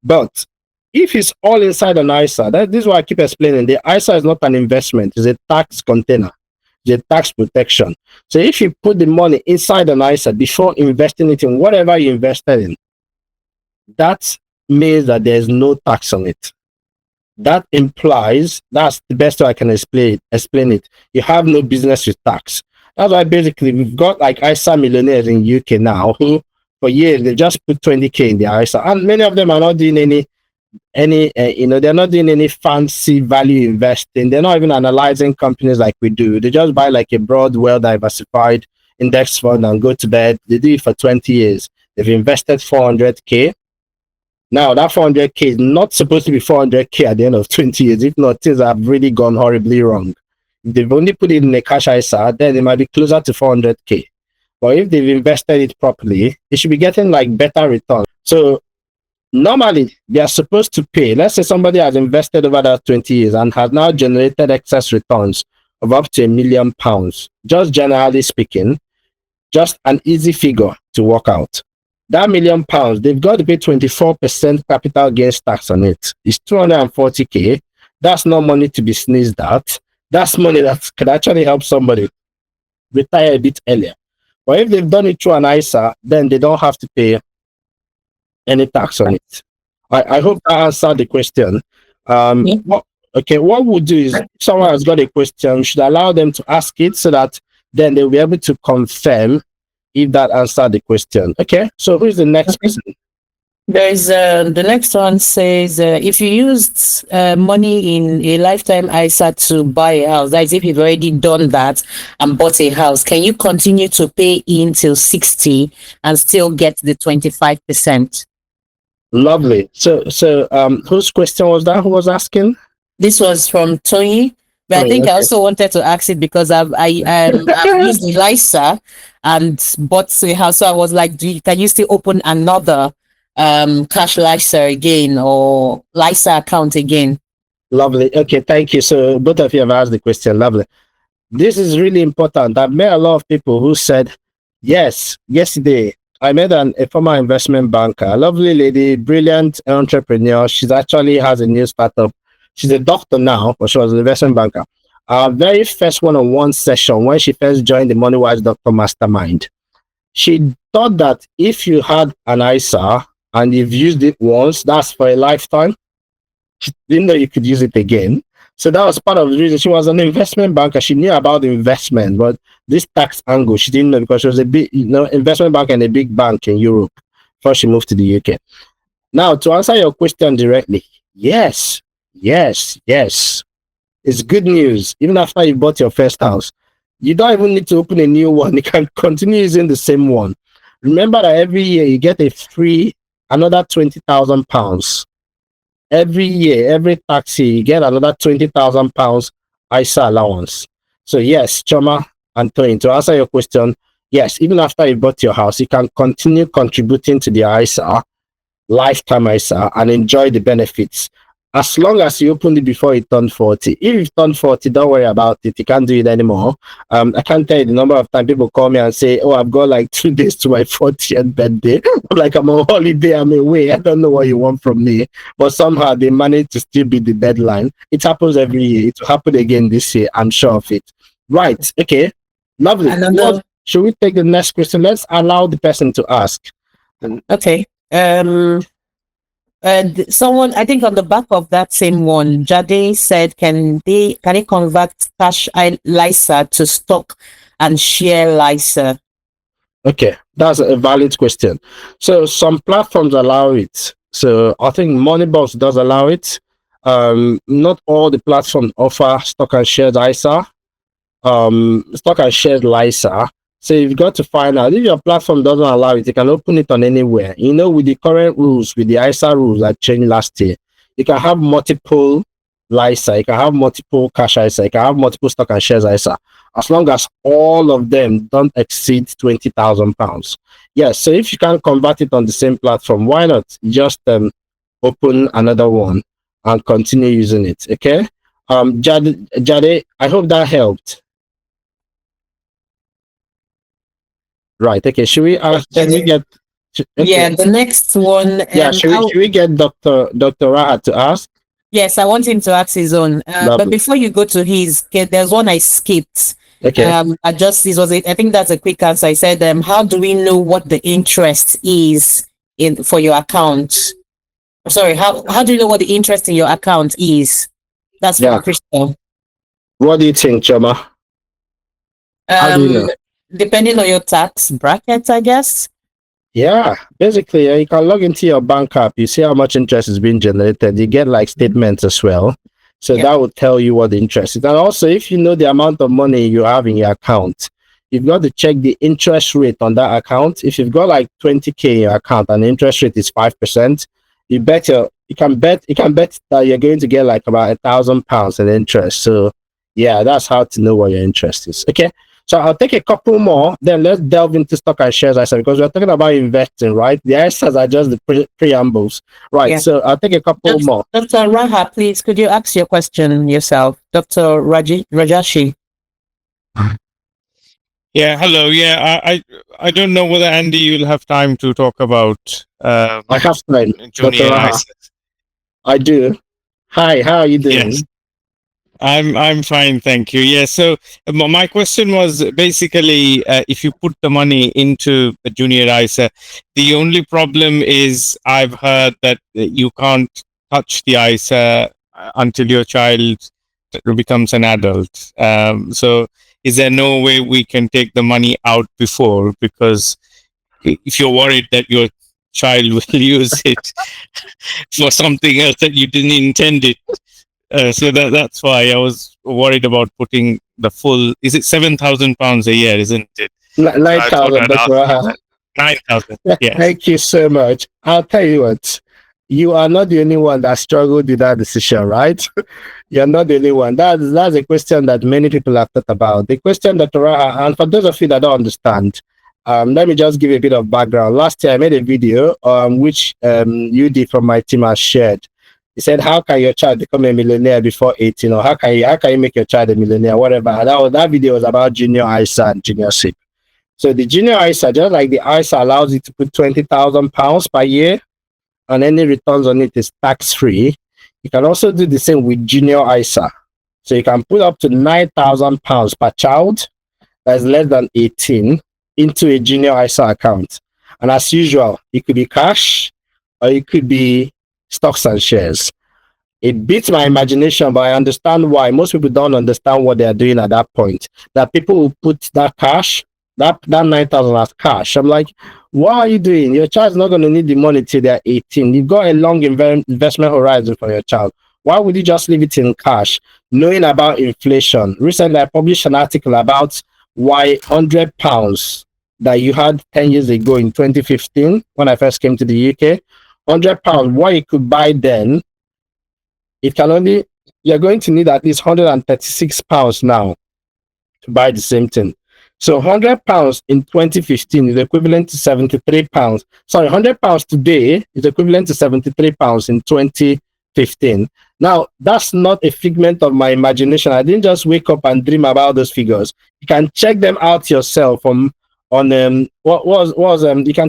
A: But if it's all inside an ISA, this is why I keep explaining, the ISA is not an investment, it's a tax container, it's a tax protection. So if you put the money inside an ISA before investing it in whatever you invested in, that means that there's no tax on it. That implies, that's the best way I can explain it. You have no business with tax. That's why basically we've got like ISA millionaires in UK now who for years they just put 20K in the ISA, and many of them are not doing any they're not doing any fancy value investing. They're not even analyzing companies like we do. They just buy like a broad, well diversified index fund and go to bed. They do it for 20 years. They've invested 400K. Now, that 400K is not supposed to be 400K at the end of 20 years. If not, things have really gone horribly wrong. If they've only put it in a cash ISA, then they might be closer to 400K. But if they've invested it properly, they should be getting like better returns. So normally, they are supposed to pay. Let's say somebody has invested over that 20 years and has now generated excess returns of up to £1 million. Just generally speaking, just an easy figure to work out. That £1 million, they've got to pay 24% capital gains tax on it. It's 240K. That's not money to be sneezed at. That's money that could actually help somebody retire a bit earlier. But if they've done it through an ISA, then they don't have to pay any tax on it. I hope that answered the question. What we'll do is, if someone has got a question, we should allow them to ask it so that then they'll be able to confirm if that answered the question. Okay, so who's the next person?
D: There's the next one says if you used money in a lifetime ISA to buy a house, that is if you've already done that and bought a house, can you continue to pay in till 60 and still get the 25%?
A: Lovely. So whose question was that? Who was asking?
D: This was from Tony, but I
A: Tony,
D: think I
A: okay.
D: also wanted to ask it because I've used the LISA and bought a house, so I was like, can you still open another cash LISA again or LISA account again?
A: Lovely. Okay, thank you. So both of you have asked the question. Lovely. This is really important. I've met a lot of people who said, yes, yesterday I met a former investment banker, a lovely lady, brilliant entrepreneur. She's actually has a new startup. She's a doctor now, but she was an investment banker. Our very first one-on-one session when she first joined the MoneyWise Doctor Mastermind, she thought that if you had an ISA and you've used it once, that's for a lifetime. She didn't know you could use it again. So that was part of the reason. She was an investment banker. She knew about investment, but this tax angle she didn't know because she was a big, investment bank in a big bank in Europe before she moved to the UK. Now, to answer your question directly, yes, yes, yes. It's good news. Even after you bought your first house, you don't even need to open a new one. You can continue using the same one. Remember that every year you get a free another £20,000. Every year, every tax year, you get another £20,000 ISA allowance. So yes, Choma and Tony, to answer your question, yes, even after you bought your house, you can continue contributing to the ISA, lifetime ISA, and enjoy the benefits. As long as you opened it before you turned 40. If you've turned 40, don't worry about it. You can't do it anymore. I can't tell you the number of times people call me and say, oh, I've got like 2 days to my 40th birthday. I'm like, I'm on holiday, I'm away. I don't know what you want from me. But somehow they manage to still beat the deadline. It happens every year. It will happen again this year. I'm sure of it. Right. Okay. Lovely. Should we take the next question? Let's allow the person to ask.
D: Okay. Someone, I think on the back of that same one, Jade said, can they convert cash LISA to stock and share LISA?
A: Okay, that's a valid question. So some platforms allow it. So I think Moneybox does allow it. Not all the platforms offer stock and shares ISA. Stock and shares LISA. So you've got to find out if your platform doesn't allow it, you can open it on anywhere. With the current rules, with the ISA rules that changed last year, you can have multiple LISA, you can have multiple cash ISA, you can have multiple stock and shares ISA, as long as all of them don't exceed £20,000. Yes, so if you can convert it on the same platform, why not just open another one and continue using it? Okay. Jade, I hope that helped. Right. Okay. Should we ask? Can we get? Okay.
D: Yeah, the next one.
A: Yeah. Should we get Dr. Rahat to ask?
D: Yes, I want him to ask his own. But before you go to his, there's one I skipped.
A: Okay.
D: I think that's a quick answer. I said, how do we know what the interest is for your account? Sorry, how do you know what the interest in your account is? That's from Crystal.
A: What do you think, Choma? How do you know?
D: Depending on your tax bracket, I guess.
A: Yeah, basically, you can log into your bank app. You see how much interest is being generated. You get like statements as well. So that will tell you what the interest is. And also, if you know the amount of money you have in your account, you've got to check the interest rate on that account. If you've got like 20K in your account and the interest rate is 5%, you can bet that you're going to get like about £1,000 in interest. So yeah, that's how to know what your interest is. Okay. So I'll take a couple more, then let's delve into stock and shares ISA because we're talking about investing, right? The ISAs are just the preambles, right? Yeah. So I'll take a couple more.
D: Dr. Raha, please, could you ask your question yourself? Dr. Rajashi.
E: Yeah, hello. Yeah, I don't know whether, Andy, you'll have time to talk about
A: I have time,
E: junior ISAs.
A: I do. Hi, how are you doing?
E: Yes. I'm fine, thank you. Yeah, so my question was basically if you put the money into a junior ISA, the only problem is I've heard that you can't touch the ISA until your child becomes an adult. So is there no way we can take the money out before? Because if you're worried that your child will use it for something else that you didn't intend it. So that's why I was worried about putting the full. Is it £7,000 a year? Isn't it? So I thought
A: 9,000,
E: I'd ask
A: Dr.
E: you that. 9,000. Yes.
A: Thank you so much. I'll tell you what, you are not the only one that struggled with that decision, right? You're not the only one. That's a question that many people have thought about. The question that Raha, and for those of you that don't understand, let me just give you a bit of background. Last year, I made a video which UD from my team has shared. He said, "How can your child become a millionaire before 18? Or how can you make your child a millionaire? Whatever." And that video was about junior ISA and junior SIP. So the junior ISA, just like the ISA allows you to put £20,000 per year, and any returns on it is tax-free, you can also do the same with junior ISA. So you can put up to £9,000 per child that is less than 18 into a junior ISA account. And as usual, it could be cash or it could be stocks and shares. It beats my imagination, but I understand why. Most people don't understand what they are doing at that point. That people will put that cash, that 9,000 as cash. I'm like, what are you doing? Your child's not going to need the money till they're 18. You've got a long investment horizon for your child. Why would you just leave it in cash, knowing about inflation? Recently, I published an article about why £100 that you had 10 years ago in 2015, when I first came to the UK, £100, what you could buy then, you're going to need at least £136 now to buy the same thing. So £100 in 2015 is equivalent to £73. Sorry, £100 today is equivalent to £73 in 2015. Now, that's not a figment of my imagination. I didn't just wake up and dream about those figures. You can check them out yourself you can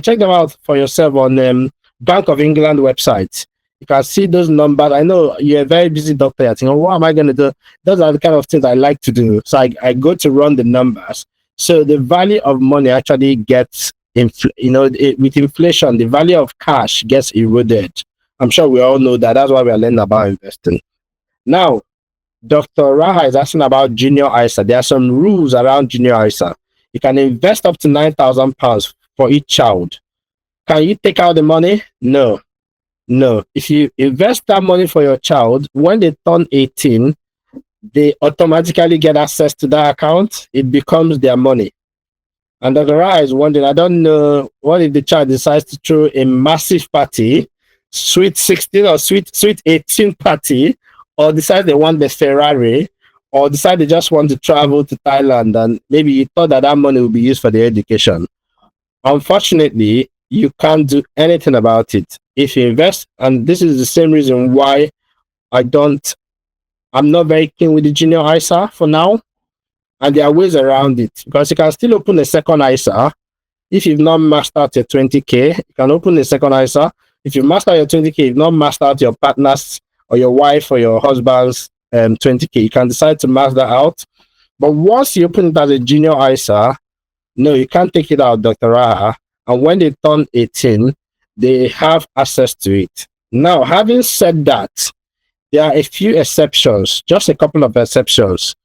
A: check them out for yourself on Bank of England website. You can see those numbers. I know you're a very busy doctor. You're thinking, what am I going to do? Those are the kind of things I like to do. So I go to run the numbers. So the value of money actually gets, with inflation, the value of cash gets eroded. I'm sure we all know that. That's why we are learning about investing. Now, Dr. Raha is asking about junior ISA. There are some rules around junior ISA. You can invest up to £9,000 for each child. Can you take out the money? No. If you invest that money for your child, when they turn 18, they automatically get access to that account. It becomes their money. And Dr. Raha is wondering, I don't know, what if the child decides to throw a massive party, sweet 16 or sweet 18 party, or decide they want the Ferrari, or decide they just want to travel to Thailand, and maybe you thought that money will be used for their education. Unfortunately, you can't do anything about it. If you invest, and this is the same reason why I'm not very keen with the junior ISA for now, and there are ways around it, because you can still open a second ISA. If you've not mastered your 20K, you can open a second ISA. If you master your 20K, you've not mastered your partner's or your wife or your husband's 20K, you can decide to master that out. But once you open it as a junior ISA, no, you can't take it out, Dr. Raha. And when they turn 18, they have access to it. Now, having said that, there are a few exceptions, just a couple of exceptions,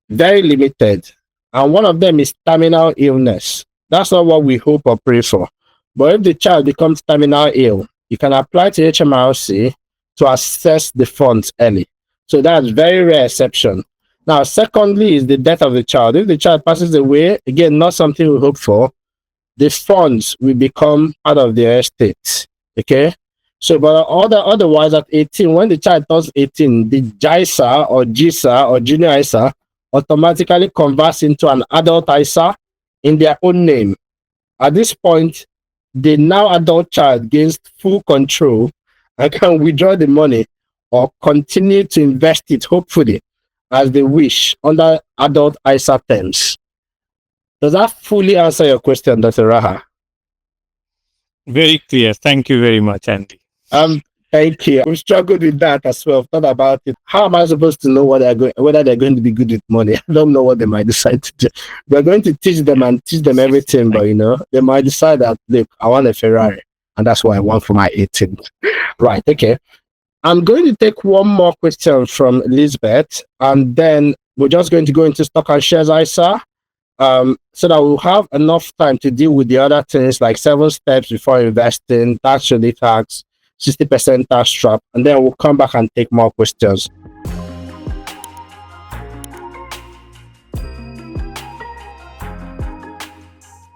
A: very limited. And one of them is terminal illness. That's not what we hope or pray for. But if the child becomes terminal ill, you can apply to HMRC to access the funds early. So that's very rare exception. Now, secondly is the death of the child. If the child passes away, again, not something we hope for, the funds will become part of their estate. Okay? So, but otherwise, at 18, when the child turns 18, the JISA or GISA or junior ISA automatically converts into an adult ISA in their own name. At this point, the now adult child gains full control and can withdraw the money or continue to invest it, hopefully, as they wish under adult ISA terms. Does that fully answer your question, Dr. Raha?
E: Very clear. Thank you very much, Andy.
A: Thank you. We've struggled with that as well. Thought about it. How am I supposed to know whether they're going to be good with money? I don't know what they might decide to do. We're going to teach them and teach them everything, but they might decide that, look, I want a Ferrari, and that's what I want for my 18th. Right, okay. I'm going to take one more question from Elizabeth, and then we're just going to go into stock and shares ISA, so that we'll have enough time to deal with the other things like 7 steps before investing, tax relief tax, 60% tax trap, and then we'll come back and take more questions.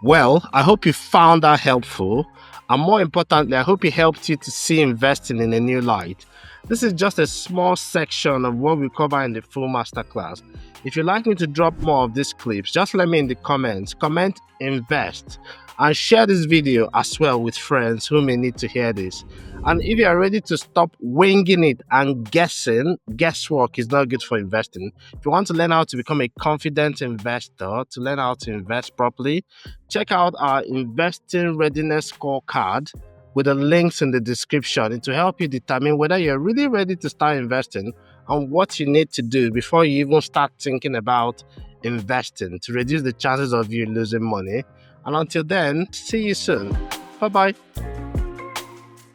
B: Well, I hope you found that helpful. And more importantly, I hope it helped you to see investing in a new light. This is just a small section of what we cover in the full masterclass. If you'd like me to drop more of these clips, just let me in the comments. Comment invest and share this video as well with friends who may need to hear this. And if you are ready to stop winging it and guessing, guesswork is not good for investing. If you want to learn how to become a confident investor, to learn how to invest properly, check out our investing readiness scorecard with the links in the description. It will help you determine whether you're really ready to start investing and what you need to do before you even start thinking about investing to reduce the chances of you losing money. And until then, see you soon. Bye-bye.